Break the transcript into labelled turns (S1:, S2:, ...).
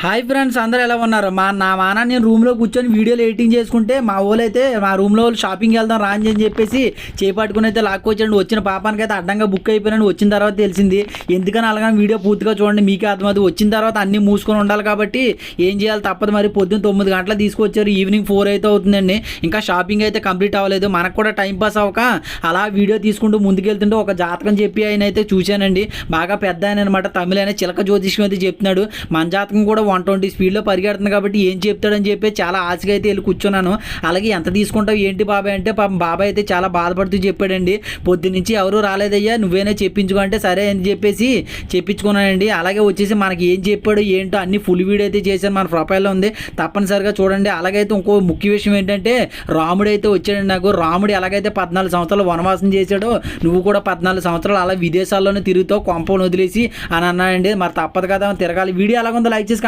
S1: Hi friends, అందరూ ఎలా ఉన్నారు? మా నేను రూమ్లో కూర్చొని వీడియోలు ఎడిటింగ్ చేసుకుంటే మా వాళ్ళు అయితే మా రూమ్లో వాళ్ళు షాపింగ్ వెళ్దాం రాని అని చెప్పేసి చేపట్టుకుని అయితే లాక్కొచ్చాడు. వచ్చిన పాపానికి అయితే అడ్డంగా బుక్ అయిపోయినాను. వచ్చిన తర్వాత తెలిసింది ఎందుకని అలాగని వీడియో పూర్తిగా చూడండి, మీకే అర్థమవుతుంది. వచ్చిన తర్వాత అన్నీ మూసుకొని ఉండాలి కాబట్టి ఏం చేయాలి తప్పదు. మరి పొద్దున్న 9 గంటలకు తీసుకొచ్చారు, ఈవినింగ్ 4 అయితే అవుతుందండి. ఇంకా షాపింగ్ అయితే కంప్లీట్ అవ్వలేదు. మనకు కూడా టైం పాస్ అవ్వక అలా వీడియో తీసుకుంటూ ముందుకెళ్తుంటే ఒక జాతకం చెప్పి ఆయన అయితే చూశానండి. బాగా పెద్ద ఆయన అనమాట, తమిళ ఆయన, చిలక జ్యోతిష్యం అయితే చెప్తున్నాడు. మన జాతకం కూడా 120 స్పీడ్లో పరిగెడుతుంది కాబట్టి ఏం చెప్తాడని చెప్పి చాలా ఆశగా అయితే వెళ్ళి కూర్చున్నాను. అలాగే ఎంత తీసుకుంటావు ఏంటి బాబాయ్ అంటే పాపం బాబాయ్ అయితే చాలా బాధపడుతూ చెప్పాడండి. పొద్దున్నుంచి ఎవరు రాలేదయ్యా, నువ్వేనే చెప్పించుకో అంటే సరే అని చెప్పేసి చెప్పించుకున్నానండి. అలాగే వచ్చేసి మనకి ఏం చెప్పాడు ఏంటో అన్ని ఫుల్ వీడియో అయితే చేశాను, మన ప్రొఫైల్లో ఉంది, తప్పనిసరిగా చూడండి. అలాగైతే ఇంకో ముఖ్య విషయం ఏంటంటే రాముడు అయితే వచ్చాడండి నాకు. రాముడు ఎలాగైతే 14 సంవత్సరాలు వనవాసం చేశాడో నువ్వు కూడా 14 సంవత్సరాలు అలా విదేశాల్లోనే తిరుగుతావు కొంపను వదిలేసి అని అన్నాడండి. మరి తప్పదు కదా, తిరగాలి. వీడియో ఎలాగుందో లైక్ చేసి